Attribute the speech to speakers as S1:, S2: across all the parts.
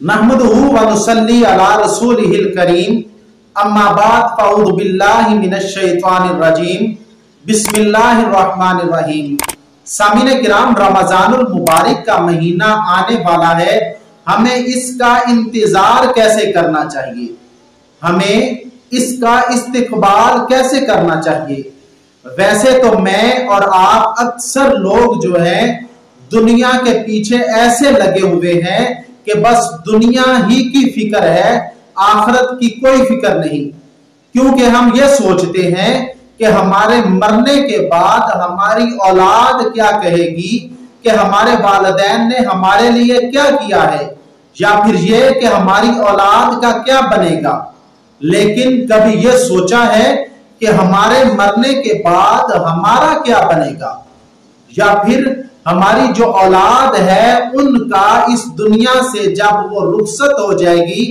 S1: नहमदुहु व नुसल्ली अला रसूलिहिल करीम अम्मा बाद फ़अऊज़ु बिल्लाहि मिनश शैतानिर रजीम बिस्मिल्लाहिर रहमानिर रहीम। सामीन किराम, रमज़ानुल मुबारक का महीना आने वाला है। हमें इसका इंतजार कैसे करना चाहिए, हमें इसका इस्तिक़बाल कैसे करना चाहिए। वैसे तो मैं और आप अक्सर लोग जो हैं दुनिया के पीछे ऐसे लगे हुए हैं कि बस दुनिया ही की फिक्र है, आखिरत की कोई फिक्र नहीं। क्योंकि हम ये सोचते हैं कि हमारे मरने के बाद हमारी औलाद क्या कहेगी, कि हमारे वालिदैन ने हमारे लिए क्या किया है, या फिर ये कि हमारी औलाद का क्या बनेगा। लेकिन कभी ये सोचा है कि हमारे मरने के बाद हमारा क्या बनेगा, या फिर हमारी जो औलाद है उनका इस दुनिया से जब वो रुखसत हो जाएगी,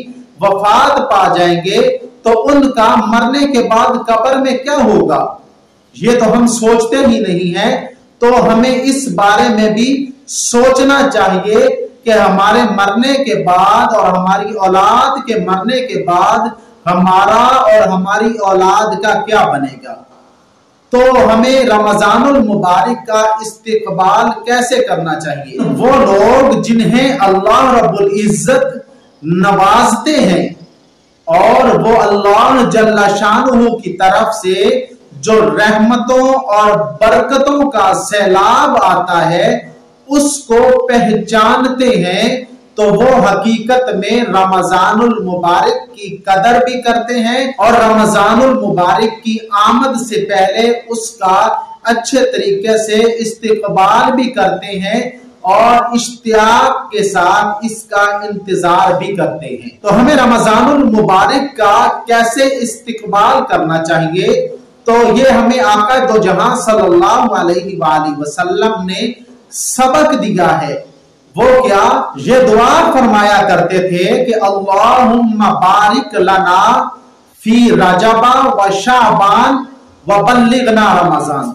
S1: वफात पा जाएंगे, तो उनका मरने के बाद कब्र में क्या होगा, ये तो हम सोचते ही नहीं हैं। तो हमें इस बारे में भी सोचना चाहिए कि हमारे मरने के बाद और हमारी औलाद के मरने के बाद हमारा और हमारी औलाद का क्या बनेगा। तो हमें रमज़ानुल मुबारक का इस्तिक़बाल कैसे करना चाहिए। वो लोग जिन्हें अल्लाह रब्बुल इज्जत नवाजते हैं और वो अल्लाह जल्ला शानुहु की तरफ से जो रहमतों और बरकतों का सैलाब आता है उसको पहचानते हैं, तो वो हकीकत में रमज़ानुल मुबारक की कदर भी करते हैं और रमज़ानुल मुबारक की आमद से पहले उसका अच्छे तरीके से इस्तिक़बाल भी करते हैं और इश्तियाक के साथ इसका इंतजार भी करते हैं। तो हमें रमज़ानुल मुबारक का कैसे इस्तिक़बाल करना चाहिए, तो ये हमें आका दो जहां सल्लल्लाहु अलैहि वसल्लम ने सबक दिया है। वो क्या, ये दुआ फरमाया करते थे कि अल्लाहुम्मा बारिक लना फी रजबा व शाबान व बल्लिगना रमज़ान,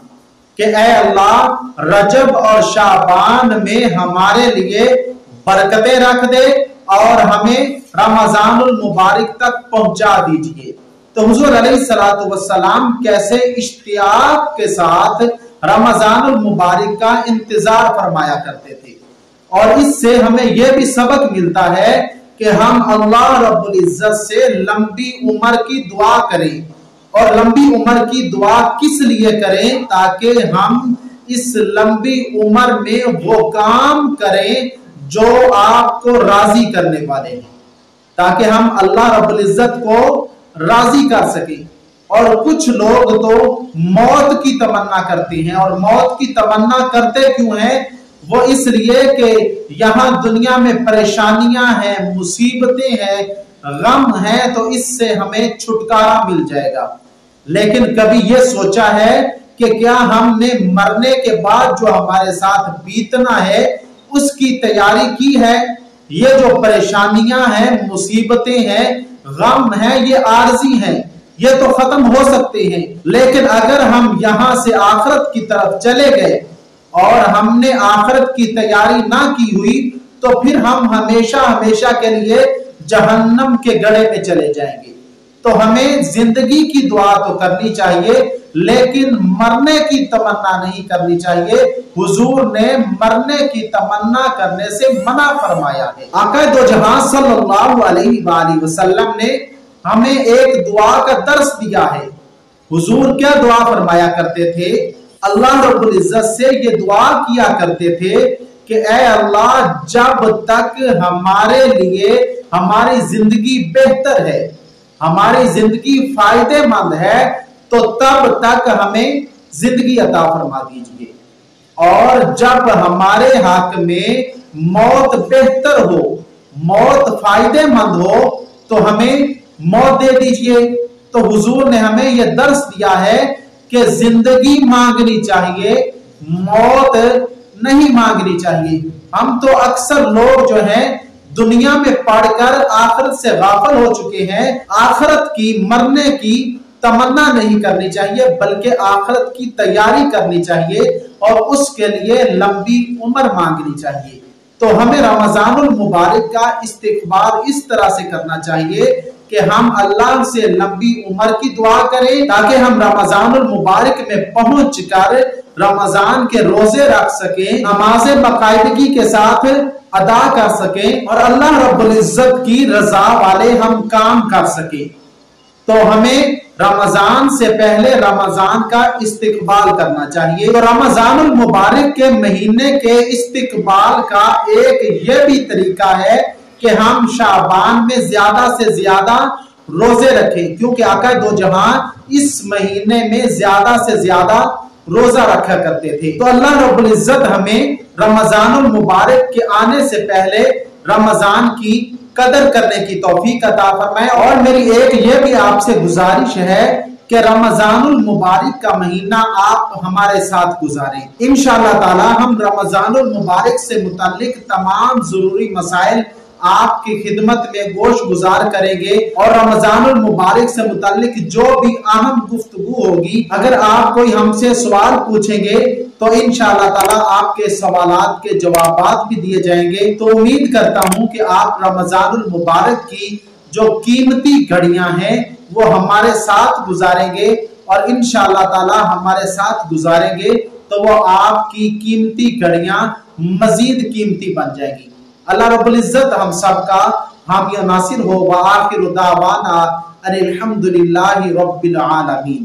S1: कि ऐ अल्लाह रजब और शाबान में हमारे लिए बरकतें रख दे और हमें रमज़ानुल मुबारक तक पहुंचा दीजिए। तो हुजूर अलैहिस्सलातु वस्सलाम कैसे इश्तियाक के साथ रमज़ानुल मुबारक का इंतजार फरमाया करते थे। और इससे हमें यह भी सबक मिलता है कि हम अल्लाह रब्बुल इज्जत से लंबी उम्र की दुआ करें। और लंबी उम्र की दुआ किस लिए करें, ताकि हम इस लंबी उम्र में वो काम करें जो आपको राजी करने वाले हैं, ताकि हम अल्लाह रब्बुल इज्जत को राजी कर सके। और कुछ लोग तो मौत की तमन्ना करते हैं, और मौत की तमन्ना करते क्यों हैं, वो इसलिए कि यहाँ दुनिया में परेशानियां हैं, मुसीबतें हैं, गम है, तो इससे हमें छुटकारा मिल जाएगा। लेकिन कभी ये सोचा है कि क्या हमने मरने के बाद जो हमारे साथ बीतना है उसकी तैयारी की है। ये जो परेशानियां हैं, मुसीबतें हैं, गम है, ये आर्जी हैं, ये तो खत्म हो सकते हैं। लेकिन अगर हम यहाँ से आखिरत की तरफ चले गए और हमने आखिरत की तैयारी ना की हुई, तो फिर हम हमेशा हमेशा के लिए जहन्नम के गड्ढे में चले जाएंगे। तो हमें जिंदगी की दुआ तो करनी चाहिए, लेकिन मरने की तमन्ना नहीं करनी चाहिए। हुजूर ने मरने की तमन्ना करने से मना फरमाया है। आका दो जहां सल्लल्लाहु अलैहि वसल्लम ने हमें एक दुआ का दर्स दिया है। हुजूर क्या दुआ फरमाया करते थे, अल्लाह रब्बुल इज्जत से ये दुआ किया करते थे कि ऐ अल्लाह, जब तक हमारे लिए हमारी जिंदगी बेहतर है, हमारी जिंदगी फायदेमंद है, तो तब तक हमें जिंदगी अता फरमा दीजिए। और जब हमारे हक में मौत बेहतर हो, मौत फायदेमंद हो, तो हमें मौत दे दीजिए। तो हुजूर ने हमें यह दर्स दिया है कि जिंदगी मांगनी चाहिए, मौत नहीं मांगनी चाहिए। हम तो अक्सर लोग जो हैं दुनिया में पढ़कर आखिरत से गाफिल हो चुके हैं। आखिरत की, मरने की तमन्ना नहीं करनी चाहिए, बल्कि आखिरत की तैयारी करनी चाहिए और उसके लिए लंबी उम्र मांगनी चाहिए। تو ہمیں رمضان المبارک کا استقبال اس طرح سے کرنا چاہیے کہ ہم اللہ سے لمبی عمر کی دعا کریں تاکہ ہم رمضان المبارک میں پہنچ کر رمضان کے روزے رکھ سکیں، نمازیں باقاعدگی کے ساتھ ادا کر سکیں اور اللہ رب العزت کی رضا والے ہم کام کر سکیں۔ تو ہمیں رمضان سے پہلے رمضان کا استقبال کرنا چاہیے۔ تو رمضان المبارک کے مہینے کے استقبال کا ایک یہ بھی طریقہ ہے کہ ہم شعبان میں زیادہ سے زیادہ روزے رکھیں، کیونکہ آقا دو جہاں اس مہینے میں زیادہ سے زیادہ روزہ رکھا کرتے تھے۔ تو اللہ رب العزت ہمیں رمضان المبارک کے آنے سے پہلے رمضان کی قدر کرنے کی توفیق عطا فرمائے۔ اور میری ایک یہ بھی آپ سے گزارش ہے کہ رمضان المبارک کا مہینہ آپ ہمارے ساتھ گزاریں۔ انشاءاللہ تعالی ہم رمضان المبارک سے متعلق تمام ضروری مسائل آپ کی خدمت میں گوش گزار کریں گے، اور رمضان المبارک سے متعلق جو بھی اہم گفتگو ہوگی، اگر آپ کوئی ہم سے سوال پوچھیں گے تو انشاءاللہ تعالی آپ کے سوالات کے جوابات بھی دیے جائیں گے۔ تو امید کرتا ہوں کہ آپ رمضان المبارک کی جو قیمتی گھڑیاں ہیں وہ ہمارے ساتھ گزاریں گے، اور انشاءاللہ تعالی ہمارے ساتھ گزاریں گے تو وہ آپ کی قیمتی گھڑیاں مزید قیمتی بن جائیں گی۔ اللہ رب العزت ہم سب کا حامی و ناصر ہو۔ وآخر دعوانا ان الحمدللہ رب العالمین۔